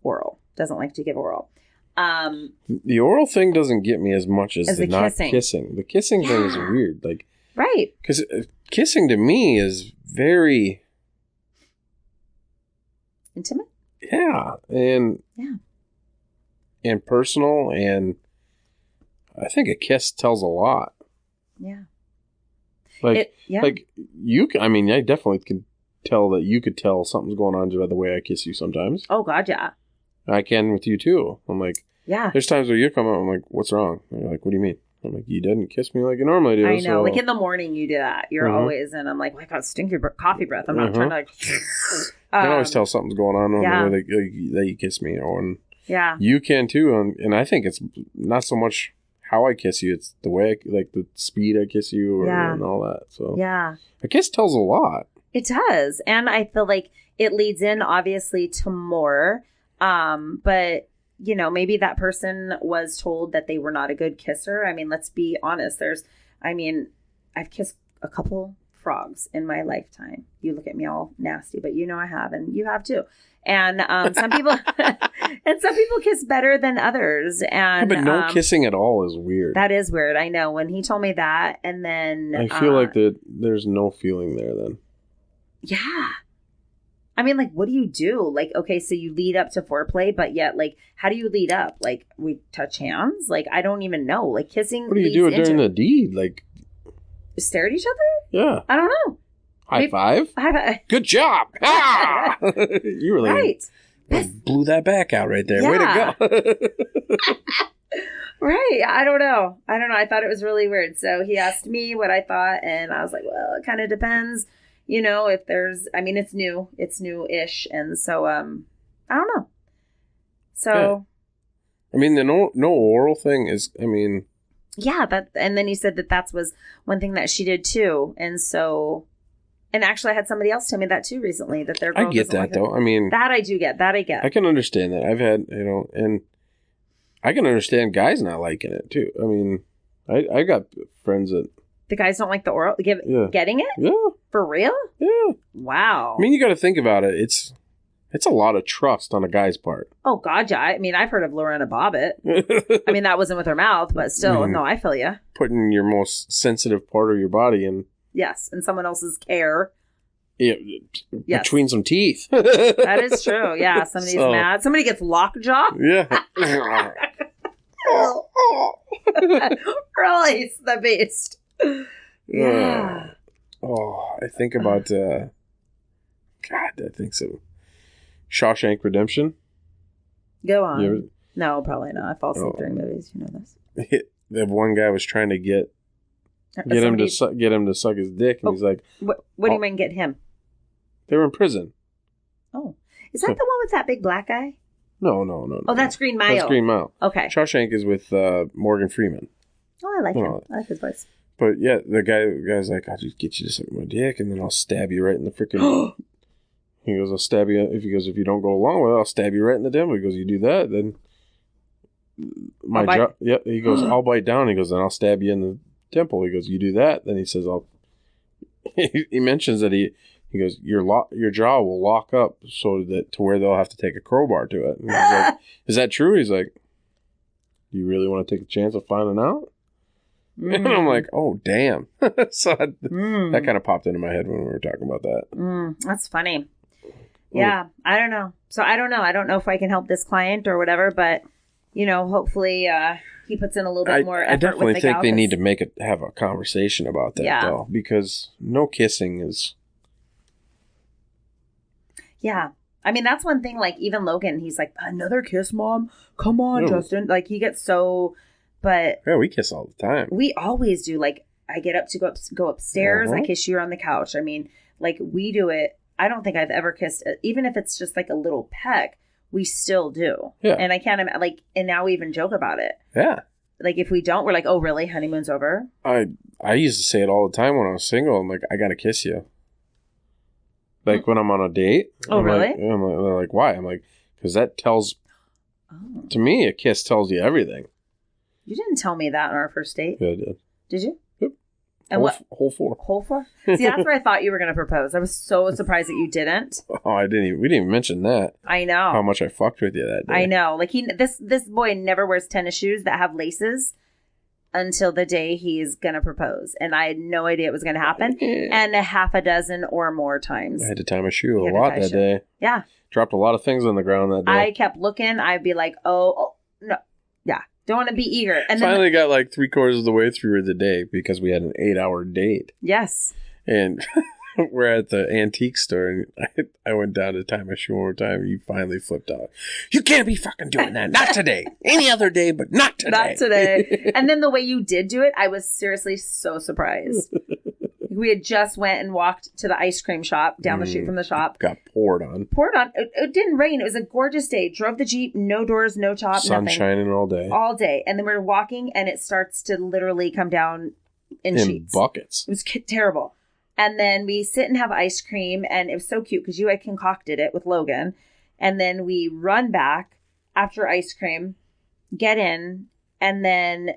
oral. Doesn't like to give oral. The oral thing doesn't get me as much as the not kissing. The kissing thing is weird. Like, right. Because kissing to me is very... intimate? Yeah, and personal, and I think a kiss tells a lot. Yeah. Like you. I mean, I definitely can tell that you could tell something's going on by the way I kiss you sometimes. Oh God, yeah. I can with you too. I'm like, yeah. There's times where you come up, I'm like, what's wrong? And you're like, what do you mean? I'm like, you didn't kiss me like you normally do. I know. So. Like in the morning, you do that. You're always, and I'm like, well, I got stinky coffee breath. I'm not trying to. Like, I can always tell something's going on the way that you kiss me, and you can too. And I think it's not so much how I kiss you; it's the way, like the speed I kiss you, and all that. So a kiss tells a lot. It does, and I feel like it leads in obviously to more. But you know, maybe that person was told that they were not a good kisser. I mean, let's be honest. I've kissed a couple frogs in my lifetime. You look at me all nasty, but you know I have, and you have too. And some people kiss better than others. And but no kissing at all is weird. That is weird. I know. When he told me that, and then I feel like there's no feeling there then. Yeah. I mean, like, what do you do? Like, okay, so you lead up to foreplay, but yet, like, how do you lead up? Like, we touch hands? Like, I don't even know. Like, kissing. What do you do during the deed? Like, stare at each other? Yeah. I don't know. High five? High five. Good job. Ah! You really blew that back out right there. Yeah. Way to go. Right. I don't know. I thought it was really weird. So he asked me what I thought, and I was like, well, it kind of depends. You know, if there's, I mean, it's new-ish. And so, I don't know. So. Yeah. I mean, the no oral thing is, I mean. Yeah. And then he said that was one thing that she did too. And so, and actually I had somebody else tell me that too recently, that their girl I get that like though. I mean. That I do get. That I get. I can understand that. I've had, and I can understand guys not liking it too. I mean, I got friends that. The guys don't like the oral? Getting it? Yeah. For real? Yeah. Wow. I mean, you got to think about it. It's a lot of trust on a guy's part. Oh, God, yeah. I mean, I've heard of Lorena Bobbitt. I mean, that wasn't with her mouth, but still, no, I feel you. Putting your most sensitive part of your body in. Yes, in someone else's care. Yeah, between some teeth. That is true. Yeah, somebody's mad. Somebody gets lockjaw. Yeah. Release the beast. Yeah. Oh, I think about God, I think so. Shawshank Redemption. Go on. No, probably not. I fall asleep during movies. You know this. The one guy was trying to get him to suck his dick, and he's like, "What do you mean get him?" They were in prison. Oh, is that the one with that big black guy? No. Oh, that's Green Mile. That's Green Mile. Okay. Shawshank is with Morgan Freeman. Oh, I like him. I like his voice. But yeah, the guy's like, I'll just get you to suck my dick, and then I'll stab you right in the freaking. He goes, I'll stab you. If you don't go along with it, I'll stab you right in the dimple. He goes, you do that, then my job. Yep. He goes, I'll bite down. He goes, then I'll stab you in the temple. He goes, you do that, then he says, I'll. He mentions that he goes, your jaw will lock up so that to where they'll have to take a crowbar to it. And he's like, is that true? He's like, do you really want to take a chance of finding out? And I'm like, oh, damn. So that kind of popped into my head when we were talking about that. That's funny. Yeah, I don't know. So I don't know. I don't know if I can help this client or whatever, but, hopefully he puts in a little bit more effort. I definitely think they need to have a conversation about that, though, because no kissing is... Yeah. I mean, that's one thing, like, even Logan, he's like, another kiss, Mom? Come on, Justin. Like, he gets so, but... Yeah, we kiss all the time. We always do. Like, I get up to go upstairs, I kiss you on the couch. I mean, like, we do it. I don't think I've ever kissed, even if it's just, like, a little peck, we still do. Yeah. And I can't, like, and now we even joke about it. Yeah. Like, if we don't, we're like, oh, really? Honeymoon's over? I used to say it all the time when I was single. I'm like, I got to kiss you. Like, when I'm on a date. Oh, really? They're like, why? I'm like, because that tells, to me, a kiss tells you everything. You didn't tell me that on our first date. Yeah, I did. Did you? Yep. And Whole 4. Whole 4? See, that's where I thought you were going to propose. I was so surprised that you didn't. Oh, we didn't even mention that. I know. How much I fucked with you that day. I know. Like, this boy never wears tennis shoes that have laces until the day he's going to propose. And I had no idea it was going to happen. And a half a dozen or more times. I had to tie my shoe a lot that day. Yeah. Dropped a lot of things on the ground that day. I kept looking. I'd be like, oh no. Yeah. Don't want to be eager. And finally got like 3/4 of the way through the day because we had an 8-hour date. Yes. And we're at the antique store, and I went down to tie my shoe one more time, and you finally flipped out. You can't be fucking doing that. Not today. Any other day, but not today. Not today. And then the way you did do it, I was seriously so surprised. We had just went and walked to the ice cream shop down the street from the shop. Got poured on. It didn't rain. It was a gorgeous day. Drove the Jeep, no doors, no top, sun nothing. Shining all day. All day. And then we were walking, and it starts to literally come down in sheets. Buckets. It was terrible. And then we sit and have ice cream, and it was so cute because you had concocted it with Logan. And then we run back after ice cream, get in, and then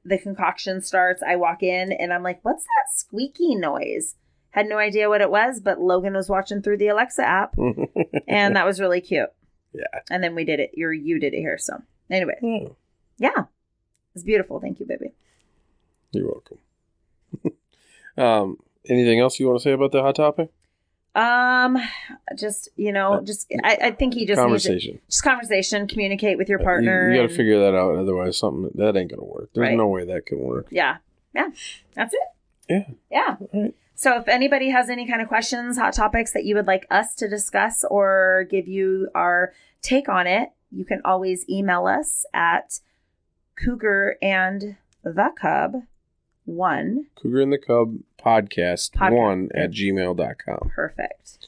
the concoction starts. I walk in, and I'm like, what's that squeaky noise? Had no idea what it was, but Logan was watching through the Alexa app, and that was really cute. Yeah. And then we did it. You did it here. So anyway, yeah, it's beautiful. Thank you, baby. You're welcome. Anything else you want to say about the hot topic? Just, I think he just conversation. Needs just conversation, communicate with your partner. You got to figure that out. Otherwise, something that ain't going to work. There's no way that can work. Yeah. Yeah. That's it. Yeah. Yeah. Right. So if anybody has any kind of questions, hot topics that you would like us to discuss or give you our take on it, you can always email us at Cougar and the Cub 1. Cougar and the Cub podcast 1 at gmail.com. Perfect.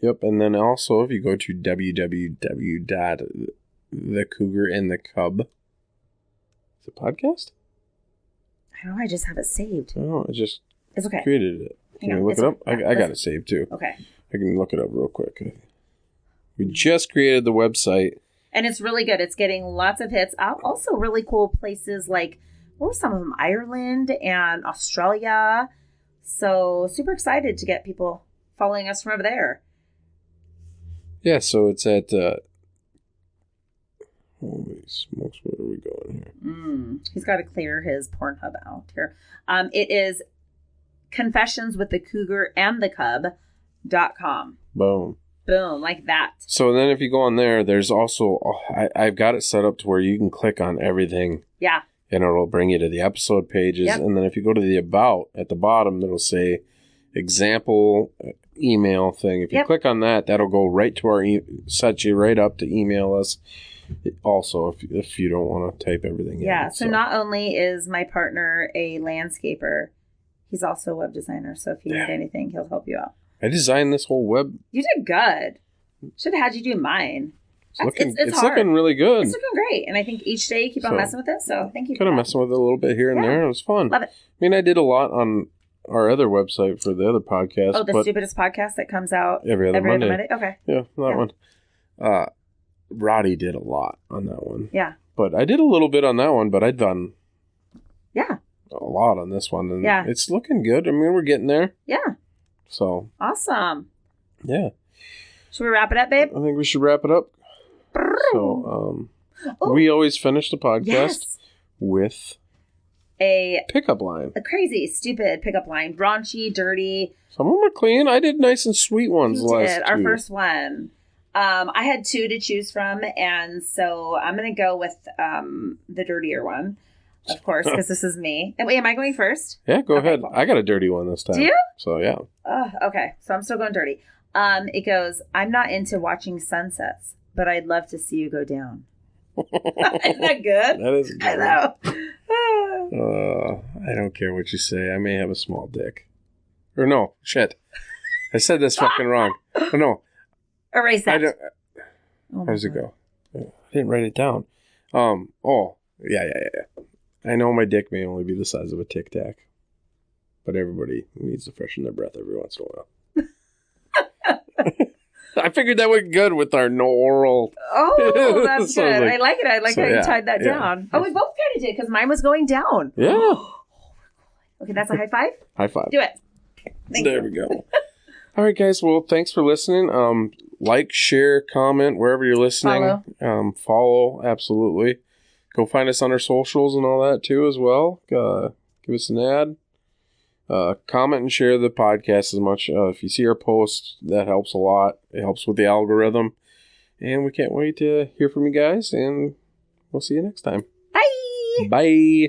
Yep. And then also, if you go to www.thecougarandthecub, is it podcast? I don't know. I just have it saved. No, it's okay. Created it. Can you look it up? I got it saved too. Okay. I can look it up real quick. We just created the website. And it's really good. It's getting lots of hits. Also really cool places like, what were some of them? Ireland and Australia. So super excited to get people following us from over there. Yeah, so it's at... holy smokes, where are we going here? He's got to clear his Pornhub out here. It is confessionswiththecougarandthecub.com. Boom. Boom, like that. So then if you go on there, there's also... I've got it set up to where you can click on everything. Yeah. And it'll bring you to the episode pages. Yep. And then if you go to the About, at the bottom, it'll say example email thing. If you click on that, that'll go right to our... set you right up to email us. Also, if you don't want to type everything in. Yeah, so not only is my partner a landscaper, he's also a web designer. So if you need anything, he'll help you out. I designed this whole web. You did good. Should have had you do mine. It's looking really good. It's looking great. And I think each day you keep on messing with it. So thank you. Kind of messing with it a little bit here and there. It was fun. Love it. I mean, I did a lot on our other website for the other podcast. Oh, the stupidest podcast that comes out every other Monday. Okay. Yeah, that one. Roddy did a lot on that one. Yeah. But I did a little bit on that one, but I'd done a lot on this one. And it's looking good. I mean, we're getting there. Yeah. So. Awesome. Yeah. Should we wrap it up, babe? I think we should wrap it up. So, we always finish the podcast with a pickup line. A crazy, stupid pickup line. Raunchy, dirty. Some of them are clean. I did nice and sweet ones last did. Our first one. I had 2 to choose from, and so I'm going to go with the dirtier one, of course, because this is me. And wait, am I going first? Yeah, go ahead. Cool. I got a dirty one this time. Do you? So, yeah. Okay, so I'm still going dirty. It goes, I'm not into watching sunsets, but I'd love to see you go down. Isn't that good? That is good. I know. I don't care what you say. I may have a small dick. Or no, shit. I said this fucking wrong. Oh, no. Erase that. How does it go? I didn't write it down. Yeah. I know my dick may only be the size of a Tic Tac, but everybody needs to freshen their breath every once in a while. I figured that went good with our no oral. Oh, that's So good. like- I like it. I like so how you yeah, tied that yeah. down. Oh, we both kind of did because mine was going down. Yeah. Okay, that's a high five. High five. Do it. Thank There you. we go. All right, guys. Well, thanks for listening. Like, share, comment wherever you're listening. Follow, absolutely. Go find us on our socials and all that too as well. Give us an ad. Comment and share the podcast as much. If you see our posts, that helps a lot. It helps with the algorithm. And we can't wait to hear from you guys. And we'll see you next time. Bye. Bye.